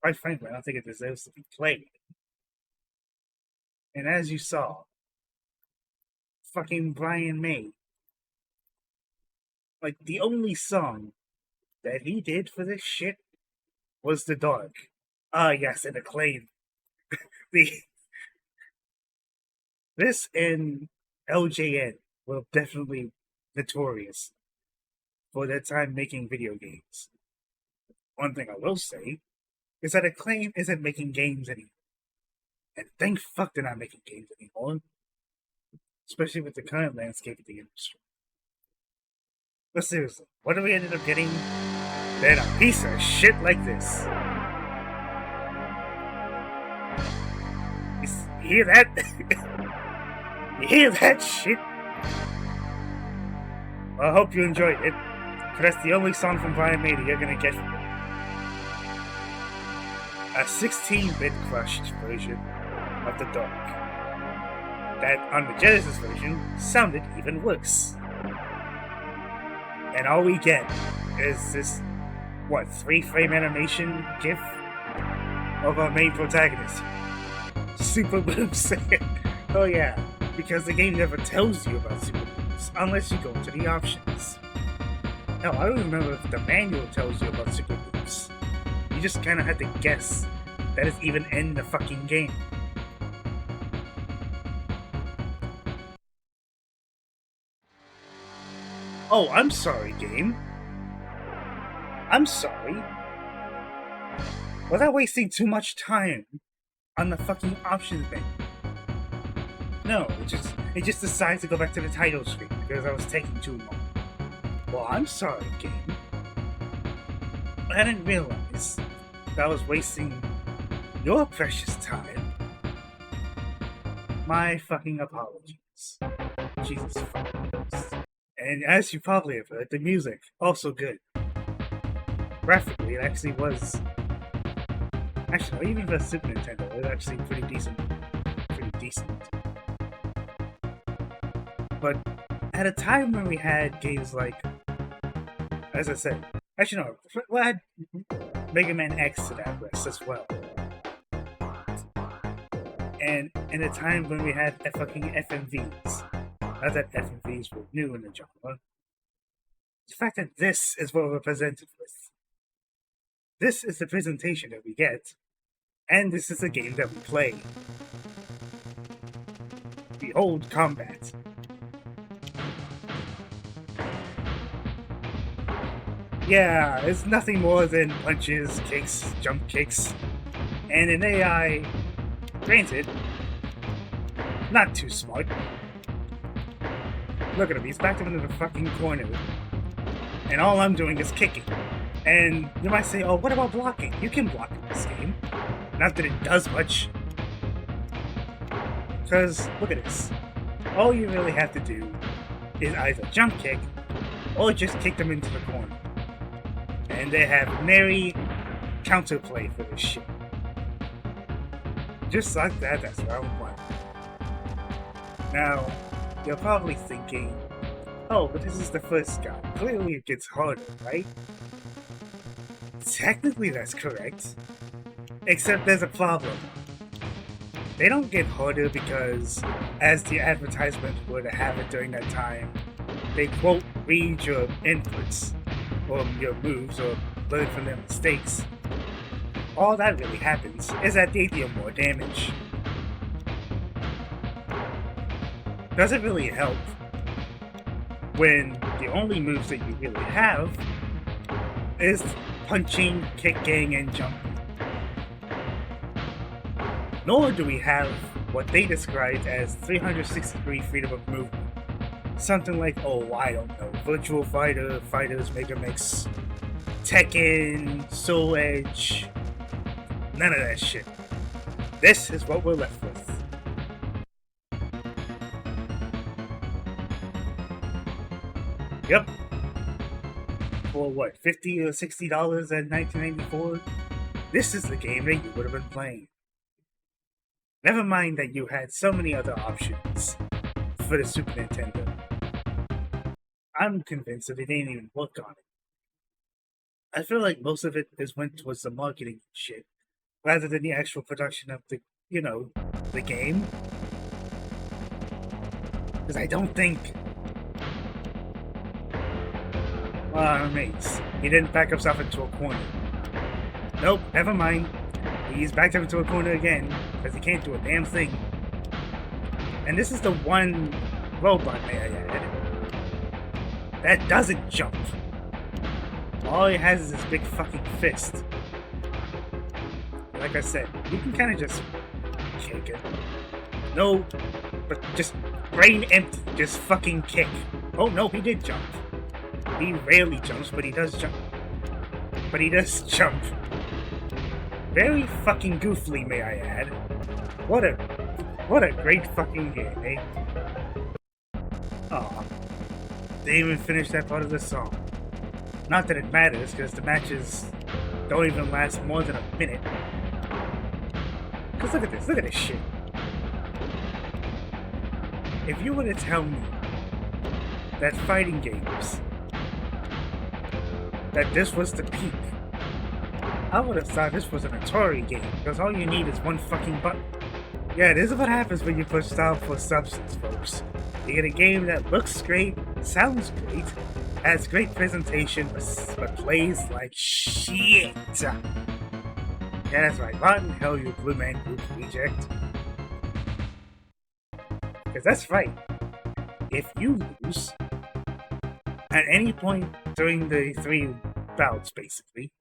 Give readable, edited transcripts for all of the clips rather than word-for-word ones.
quite frankly, I don't think it deserves to be played. And as you saw, fucking Brian May, like the only song that he did for this shit was The Dark. Ah, yes, and Acclaim. The this and LJN were definitely notorious for their time making video games. One thing I will say is that Acclaim isn't making games anymore. And thank fuck they're not making games anymore. Especially with the current landscape of the industry. But seriously, what do we ended up getting? Then a piece of shit like this. You hear that? You hear that shit? Well, I hope you enjoyed it. Because that's the only song from Brian May that you're gonna get from it. A 16-bit crushed version of The Dark. That, on the Genesis version, sounded even worse. And all we get is this, 3-frame animation GIF of our main protagonist. Super Boops. Oh yeah, because the game never tells you about Super Boops unless you go to the options. Hell, I don't remember if the manual tells you about Super Boops. You just kind of had to guess that it's even in the fucking game. Oh, I'm sorry, game. I'm sorry. Was I wasting too much time on the fucking options menu? No, it just decided to go back to the title screen because I was taking too long. Well, I'm sorry, game. I didn't realize that I was wasting your precious time. My fucking apologies. Jesus fucking Christ. And as you probably have heard, the music, also good. Graphically, it actually was... Actually, even for the Super Nintendo, it was actually pretty decent. But at a time when we had games like... As I said... Actually, no, we had Mega Man X to that list as well. And in a time when we had fucking FMVs. Not that FMVs were new in the genre. The fact that this is what we're presented with. This is the presentation that we get, and this is the game that we play. Behold combat. Yeah, it's nothing more than punches, kicks, jump kicks, and an AI, granted, not too smart. Look at him, he's backed up into the fucking corner. And all I'm doing is kicking. And you might say, oh, what about blocking? You can block in this game. Not that it does much. Because, look at this. All you really have to do is either jump kick, or just kick them into the corner. And they have nary counterplay for this shit. Just like that, that's round one. Now, you're probably thinking, oh, but this is the first guy. Clearly it gets harder, right? Technically that's correct. Except there's a problem. They don't get harder because, as the advertisement would have it during that time, they quote read your inputs, or your moves, or learn from their mistakes. All that really happens is that they deal more damage. Doesn't really help when the only moves that you really have is punching, kicking, and jumping. Nor do we have what they described as 360-degree freedom of movement. Something like, oh, I don't know, Virtual Fighter, Fighters Mega Mix, Tekken, Soul Edge. None of that shit. This is what we're left with. Yep. For what, $50 or $60 in 1994? This is the game that you would have been playing. Never mind that you had so many other options for the Super Nintendo. I'm convinced that they didn't even work on it. I feel like most of it is went towards the marketing shit rather than the actual production of the, the game. Because I don't think... mates. He didn't back himself into a corner. Nope, never mind. He's backed up into a corner again, because he can't do a damn thing. And this is the one robot, may I add, that doesn't jump. All he has is this big fucking fist. Like I said, you can kind of just kick it. No, but just brain empty, just fucking kick. Oh no, he did jump. He rarely jumps, but he does jump. But he does jump. Very fucking goofily, may I add. What a great fucking game, eh? Aw. They even finished that part of the song. Not that it matters, because the matches don't even last more than a minute. Because look at this shit. If you were to tell me that fighting games, that this was the peak, I would have thought this was an Atari game, because all you need is one fucking button. Yeah, this is what happens when you push style for substance, folks. You get a game that looks great, sounds great, has great presentation, but plays like shit. Yeah, that's right. Rotten hell, you Blue Man Group reject. Because that's right. If you lose at any point during the 3 bouts, basically,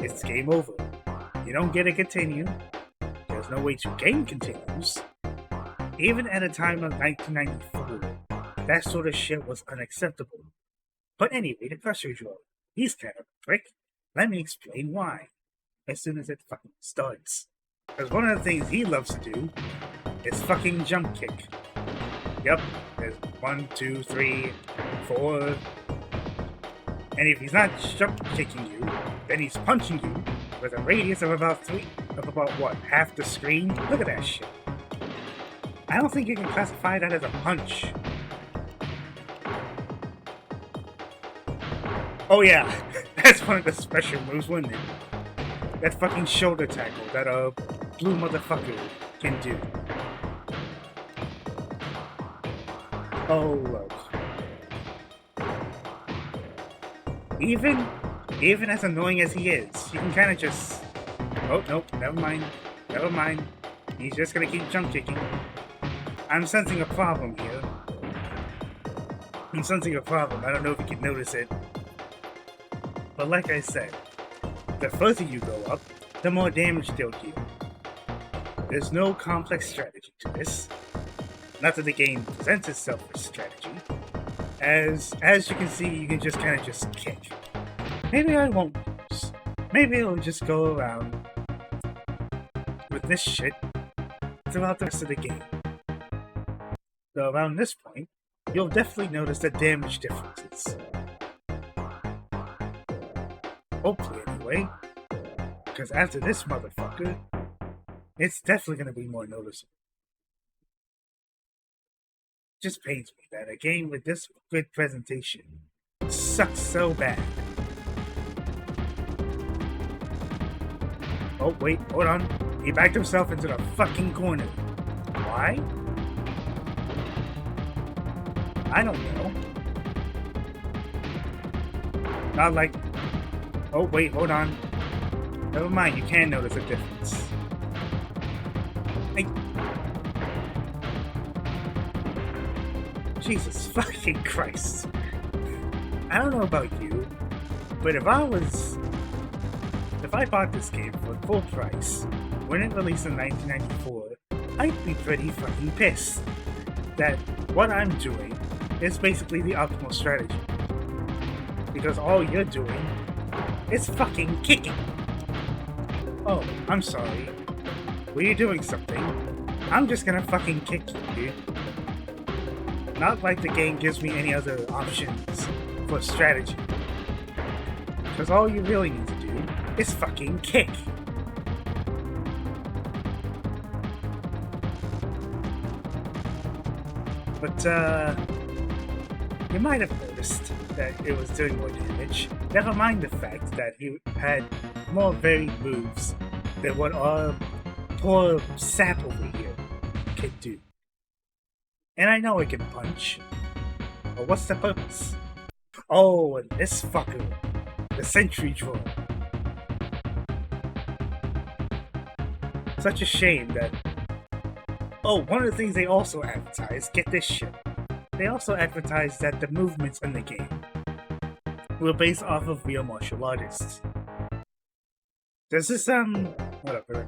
it's game over. You don't get to continue. There's no way to gain continues. Even at a time of 1994, that sort of shit was unacceptable. But anyway, the pressure Droid, he's kind of a prick. Let me explain why. As soon as it fucking starts. Because one of the things he loves to do is fucking jump kick. Yep, there's 1, 2, 3, 4. And if he's not jump kicking you, then he's punching you with a radius of about what, half the screen? Look at that shit. I don't think you can classify that as a punch. Oh yeah, that's one of the special moves, wasn't it? That fucking shoulder tackle that blue motherfucker can do. Oh look. Even as annoying as he is, you can kind of just... Oh, nope, never mind. Never mind. He's just gonna keep jump kicking. I'm sensing a problem here. I'm sensing a problem. I don't know if you can notice it. But like I said, the further you go up, the more damage they'll deal. There's no complex strategy to this. Not that the game presents itself as strategy. As you can see, you can just kind of just kick. Maybe I won't lose. Maybe it'll just go around with this shit throughout the rest of the game. So around this point, you'll definitely notice the damage differences. Hopefully anyway. Because after this motherfucker, it's definitely going to be more noticeable. It just pains me that a game with this good presentation sucks so bad. Oh wait, hold on. He backed himself into the fucking corner. Why? I don't know. Not like... Oh wait, hold on. Never mind, you can notice a difference. Jesus fucking Christ. I don't know about you, but if I bought this game for full price when it released in 1994, I'd be pretty fucking pissed that what I'm doing is basically the optimal strategy. Because all you're doing is fucking kicking. Oh, I'm sorry. Were you doing something? I'm just gonna fucking kick you. Not like the game gives me any other options for strategy. Because all you really need to do is fucking kick. But, you might have noticed that it was doing more damage. Never mind the fact that he had more varied moves than what our poor sap over here can do. And I know it can punch. But what's the purpose? Oh, and this fucker. The Sentry Droid. Such a shame that... Oh, one of the things they also advertise, get this shit. They also advertise that the movements in the game were based off of real martial artists. Does this, whatever.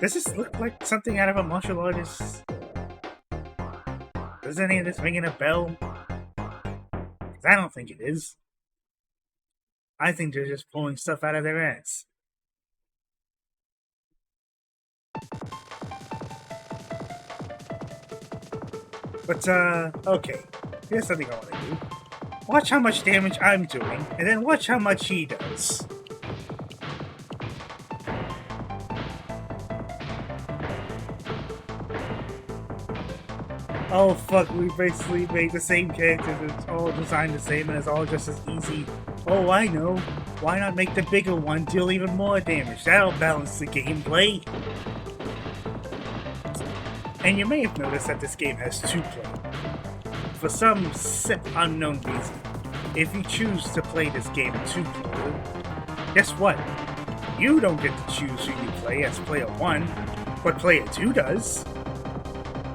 Does this look like something out of a martial artist? Does any of this ringing a bell? Because I don't think it is. I think they're just pulling stuff out of their ass. But, okay. Here's something I want to do. Watch how much damage I'm doing, and then watch how much he does. Oh fuck, we basically made the same characters, it's all designed the same and it's all just as easy. Oh, I know. Why not make the bigger one deal even more damage? That'll balance the gameplay. And you may have noticed that this game has 2-player. For some sick unknown reason, if you choose to play this game 2-player, guess what? You don't get to choose who you play as player 1, but player 2 does.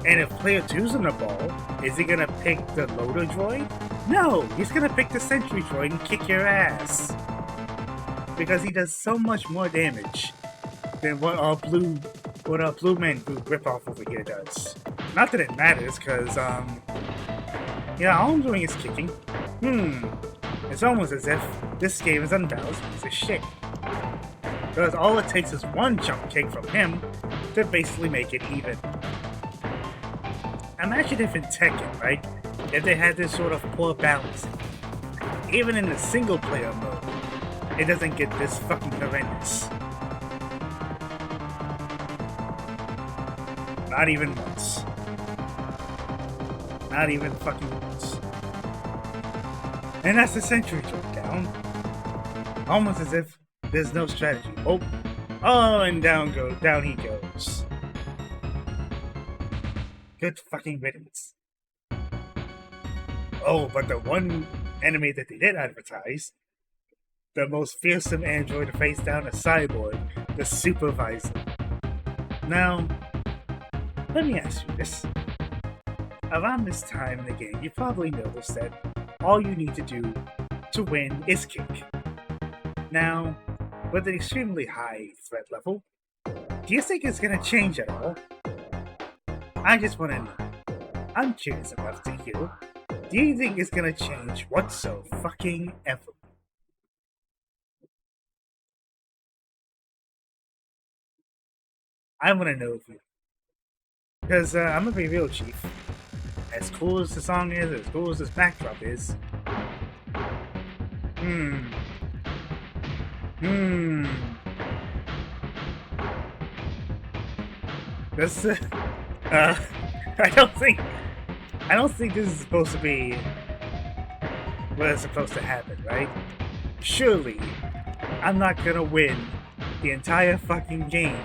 And if player 2's on the ball, is he gonna pick the loader droid? No, he's gonna pick the Sentry droid and kick your ass. Because he does so much more damage than what our blue man group ripoff over here does. Not that it matters, cause yeah, all I'm doing is kicking. It's almost as if this game is unbalanced piece of shit. Because all it takes is one jump kick from him to basically make it even. Imagine if in Tekken, right, if they had this sort of poor balance. Even in the single player mode, it doesn't get this fucking horrendous. Not even once. Not even fucking once. And that's the Sentry Droid down. Almost as if there's no strategy. Oh, and down he goes. Good fucking riddance. Oh, but the one enemy that they did advertise, the most fearsome android to face down a cyborg, the Supervisor. Now, let me ask you this. Around this time in the game, you probably noticed that all you need to do to win is kick. Now, with an extremely high threat level, do you think it's gonna change at all? I just want to know. I'm curious enough to hear. Do you think it's gonna change whatsoever? I want to know if you. Because I'm gonna be real, Chief. As cool as the song is, as cool as this backdrop is. This. I don't think this is supposed to be what is supposed to happen, right? Surely, I'm not gonna win the entire fucking game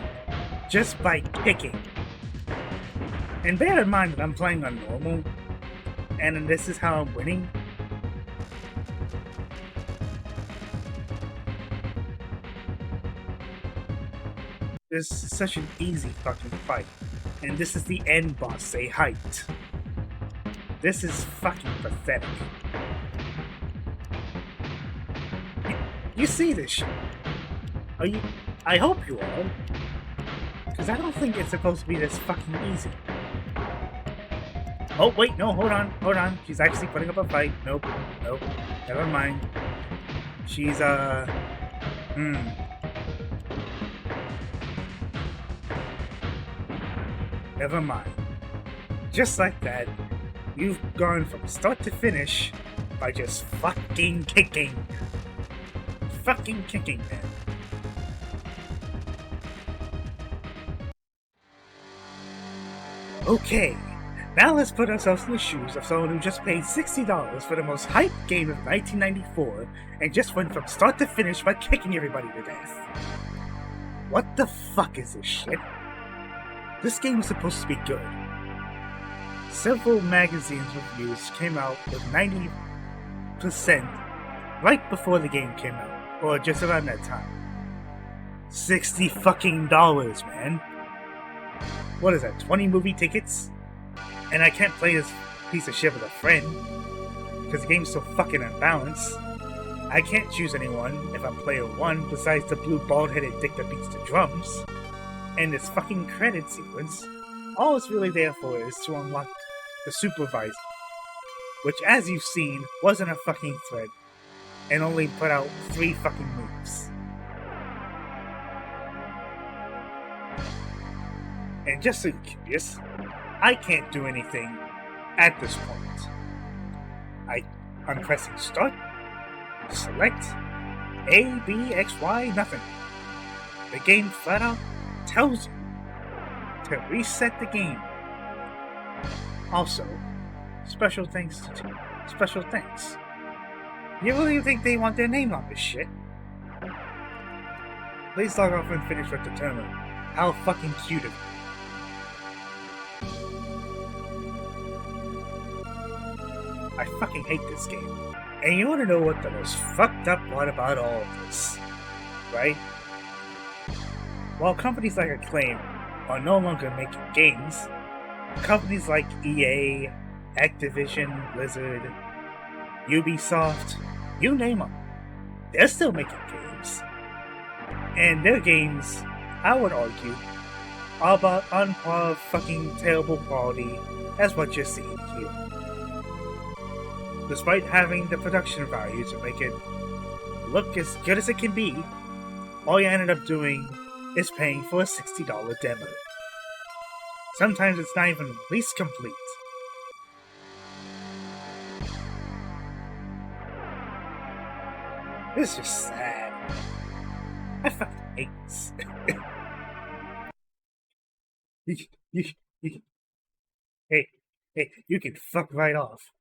just by kicking. And bear in mind that I'm playing on normal, and this is how I'm winning. This is such an easy fucking fight. And this is the end boss they hyped. This is fucking pathetic. You see this shit? Are you? I hope you are. Because I don't think it's supposed to be this fucking easy. Oh, wait, no, hold on. She's actually putting up a fight. Nope, never mind. She's, Never mind. Just like that, you've gone from start to finish by just fucking kicking. Fucking kicking, man. Okay, now let's put ourselves in the shoes of someone who just paid $60 for the most hyped game of 1994 and just went from start to finish by kicking everybody to death. What the fuck is this shit? This game was supposed to be good. Several magazines reviews came out with 90% right before the game came out, or just around that time. $60 fucking dollars, man. What is that, 20 movie tickets? And I can't play this piece of shit with a friend, because the game's so fucking unbalanced. I can't choose anyone if I'm player 1 besides the blue bald-headed dick that beats the drums. And this fucking credit sequence, all it's really there for is to unlock the Supervisor, which, as you've seen, wasn't a fucking threat, and only put out 3 fucking moves. And just so you're curious, I can't do anything at this point. I'm pressing start, select, A, B, X, Y, nothing. The game flat out tells you to reset the game. Also, special thanks. You really think they want their name on this shit? Please log off and finish with the terminal. How fucking cute of you. I fucking hate this game. And you wanna know what the most fucked up part about all of this, right? While companies like Acclaim are no longer making games, companies like EA, Activision, Blizzard, Ubisoft, you name them, they're still making games. And their games, I would argue, are about on par fucking terrible quality as what you're seeing here. Despite having the production value to make it look as good as it can be, all you ended up doing is paying for a $60 demo. Sometimes it's not even release complete. This is just sad. I fucking hate this. Hey, you can fuck right off.